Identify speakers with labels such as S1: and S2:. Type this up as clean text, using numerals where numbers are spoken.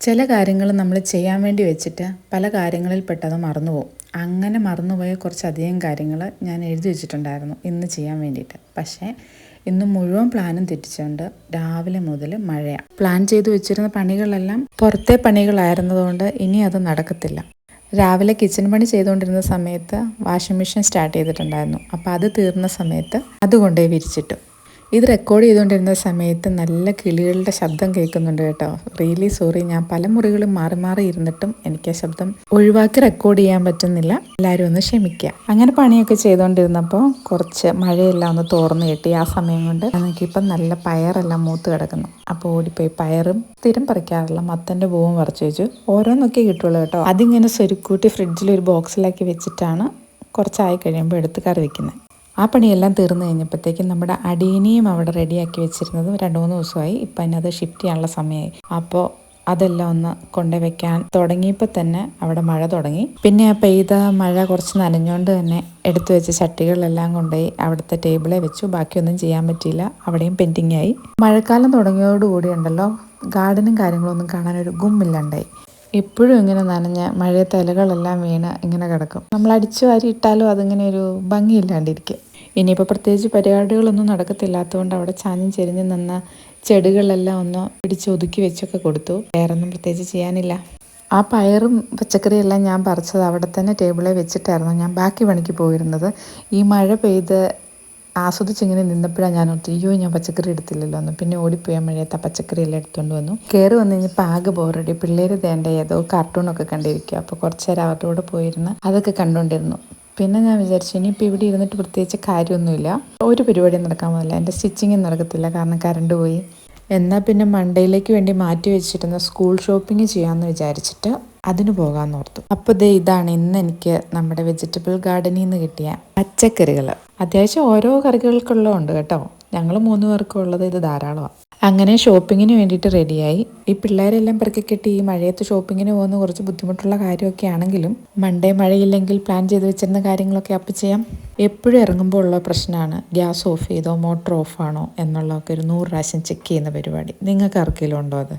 S1: ചില കാര്യങ്ങൾ നമ്മൾ ചെയ്യാൻ വേണ്ടി വെച്ചിട്ട് പല കാര്യങ്ങളിൽ പെട്ടത് മറന്നുപോകും. അങ്ങനെ മറന്നുപോയ കുറച്ചധികം കാര്യങ്ങൾ ഞാൻ എഴുതി വെച്ചിട്ടുണ്ടായിരുന്നു ഇന്ന് ചെയ്യാൻ വേണ്ടിയിട്ട്. പക്ഷേ ഇന്ന് മുഴുവൻ പ്ലാനും തെറ്റിച്ചുകൊണ്ട് രാവിലെ മുതൽ മഴയാണ്. പ്ലാൻ ചെയ്തു വെച്ചിരുന്ന പണികളെല്ലാം പുറത്തെ പണികളായിരുന്നതുകൊണ്ട് ഇനി അത് നടക്കത്തില്ല. രാവിലെ കിച്ചൺ പണി ചെയ്തുകൊണ്ടിരുന്ന സമയത്ത് വാഷിംഗ് മെഷീൻ സ്റ്റാർട്ട് ചെയ്തിട്ടുണ്ടായിരുന്നു. അപ്പോൾ അത് തീർന്ന സമയത്ത് അതുകൊണ്ടേ വിരിച്ചിട്ടു. ഇത് റെക്കോർഡ് ചെയ്തുകൊണ്ടിരുന്ന സമയത്ത് നല്ല കിളികളുടെ ശബ്ദം കേൾക്കുന്നുണ്ട് കേട്ടോ. Really sorry. ഞാൻ പല മുറികളും മാറി മാറി ഇരുന്നിട്ടും എനിക്ക് ആ ശബ്ദം ഒഴിവാക്കി റെക്കോർഡ് ചെയ്യാൻ പറ്റുന്നില്ല. എല്ലാവരും ഒന്ന് ക്ഷമിക്കുക. അങ്ങനെ പണിയൊക്കെ ചെയ്തുകൊണ്ടിരുന്നപ്പോൾ കുറച്ച് മഴയെല്ലാം ഒന്ന് തോർന്നു കിട്ടി. ആ സമയം കൊണ്ട് എനിക്കിപ്പം നല്ല പയറെല്ലാം മൂത്ത് കിടക്കുന്നു. അപ്പോൾ ഓടിപ്പോയി പയറും സ്ഥിരം പറിക്കാറുള്ള മത്തൻ്റെ പൂവും പറിച്ചു വെച്ചു. ഓരോന്നൊക്കെ കിട്ടുള്ളൂ കേട്ടോ. അതിങ്ങനെ സ്വരുക്കൂട്ടി ഫ്രിഡ്ജിൽ ഒരു ബോക്സിലാക്കി വെച്ചിട്ടാണ് കുറച്ചായി കഴിയുമ്പോൾ എടുത്ത് കറി വയ്ക്കുന്നത്. ആ പണിയെല്ലാം തീർന്നു കഴിഞ്ഞപ്പോഴത്തേക്കും നമ്മുടെ അടീനിയും അവിടെ റെഡിയാക്കി വെച്ചിരുന്നത് 2-3 ദിവസമായി. ഇപ്പം അതിനത് ഷിഫ്റ്റ് ചെയ്യാനുള്ള സമയമായി. അപ്പോൾ അതെല്ലാം ഒന്ന് കൊണ്ടുവയ്ക്കാൻ തുടങ്ങിയപ്പോൾ തന്നെ അവിടെ മഴ തുടങ്ങി. പിന്നെ ആ പെയ്ത മഴ കുറച്ച് നനഞ്ഞുകൊണ്ട് തന്നെ എടുത്തു വെച്ച ചട്ടികളെല്ലാം കൊണ്ടുപോയി അവിടുത്തെ ടേബിളെ വെച്ചു. ബാക്കിയൊന്നും ചെയ്യാൻ പറ്റിയില്ല. അവിടെയും പെൻഡിങ് ആയി. മഴക്കാലം തുടങ്ങിയോടുകൂടി ഉണ്ടല്ലോ, ഗാർഡനും കാര്യങ്ങളൊന്നും കാണാനൊരു ഗുമ്മില്ലാണ്ടായി. എപ്പോഴും ഇങ്ങനെ നനഞ്ഞ മഴയത്തെ ഇലകളെല്ലാം വീണ് ഇങ്ങനെ കിടക്കും. നമ്മൾ അടിച്ചു വാരി ഇട്ടാലും അതിങ്ങനെ ഒരു ഭംഗിയില്ലാണ്ടിരിക്കും. ഇനിയിപ്പോൾ പ്രത്യേകിച്ച് പരിപാടികളൊന്നും നടക്കത്തില്ലാത്തതുകൊണ്ട് അവിടെ ചാഞ്ഞും ചെരിഞ്ഞ് നിന്ന ചെടികളെല്ലാം ഒന്ന് പിടിച്ച് ഒതുക്കി വെച്ചൊക്കെ കൊടുത്തു. വേറൊന്നും പ്രത്യേകിച്ച് ചെയ്യാനില്ല. ആ പയറും പച്ചക്കറിയെല്ലാം ഞാൻ പറിച്ചത് അവിടെ തന്നെ ടേബിളിൽ വെച്ചിട്ടായിരുന്നു ഞാൻ ബാക്കി പണിക്ക് പോയിരുന്നത്. ഈ മഴ പെയ്ത് ആസ്വദിച്ചിങ്ങനെ നിന്നപ്പോഴാണ് ഞാൻ ഓർത്ത്, അയ്യോ ഞാൻ പച്ചക്കറി എടുത്തില്ലല്ലോ എന്ന്. പിന്നെ ഓടിപ്പോയി മഴയത്ത് ആ പച്ചക്കറിയെല്ലാം എടുത്തുകൊണ്ട് വന്നു. കയറി വന്നു കഴിഞ്ഞപ്പോൾ ആകെ ബോറടി. പിള്ളേർ വേണ്ട ഏതോ കാർട്ടൂണൊക്കെ കണ്ടിരിക്കുക. അപ്പോൾ കുറച്ച് നേരം അവരുടെ കൂടെ പോയിരുന്ന് അതൊക്കെ കണ്ടുകൊണ്ടിരുന്നു. പിന്നെ ഞാൻ വിചാരിച്ചു ഇനിയിപ്പോൾ ഇവിടെ ഇരുന്നിട്ട് പ്രത്യേകിച്ച് കാര്യമൊന്നുമില്ല, ഒരു പരിപാടിയും നടക്കാൻ പോകില്ല. എൻ്റെ സ്റ്റിച്ചിങ്ങും നടക്കത്തില്ല, കാരണം കറണ്ട് പോയി. എന്നാൽ പിന്നെ മൺഡേയിലേക്ക് വേണ്ടി മാറ്റി വെച്ചിരുന്ന സ്കൂൾ ഷോപ്പിംഗ് ചെയ്യാമെന്ന് വിചാരിച്ചിട്ട് അതിന് പോകാമെന്ന് ഓർത്തു. അപ്പോൾ ഇതാണ് ഇന്ന് എനിക്ക് നമ്മുടെ വെജിറ്റബിൾ ഗാർഡനിൽ നിന്ന് കിട്ടിയ പച്ചക്കറികൾ. അത്യാവശ്യം ഓരോ കറികൾക്കുള്ളതുണ്ട് കേട്ടോ. ഞങ്ങൾ 3 പേർക്കും ഉള്ളത് ഇത് ധാരാളമാണ്. അങ്ങനെ ഷോപ്പിങ്ങിന് വേണ്ടിയിട്ട് റെഡിയായി. ഈ പിള്ളേരെല്ലാം പെറുക്കി കെട്ടി ഈ മഴയത്ത് ഷോപ്പിങ്ങിന് പോകുന്ന കുറച്ച് ബുദ്ധിമുട്ടുള്ള കാര്യമൊക്കെ ആണെങ്കിലും മൺഡേ മഴയില്ലെങ്കിൽ പ്ലാൻ ചെയ്ത് വെച്ചിരുന്ന കാര്യങ്ങളൊക്കെ അപ്പം ചെയ്യാം. എപ്പോഴും ഇറങ്ങുമ്പോൾ ഉള്ള പ്രശ്നമാണ് ഗ്യാസ് ഓഫ് ചെയ്തോ മോട്ടർ ഓഫാണോ എന്നുള്ളതൊക്കെ ഒരു 100 പ്രാവശ്യം ചെക്ക് ചെയ്യുന്ന പരിപാടി. നിങ്ങൾക്ക് ആർക്കെങ്കിലും ഉണ്ടോ അത്?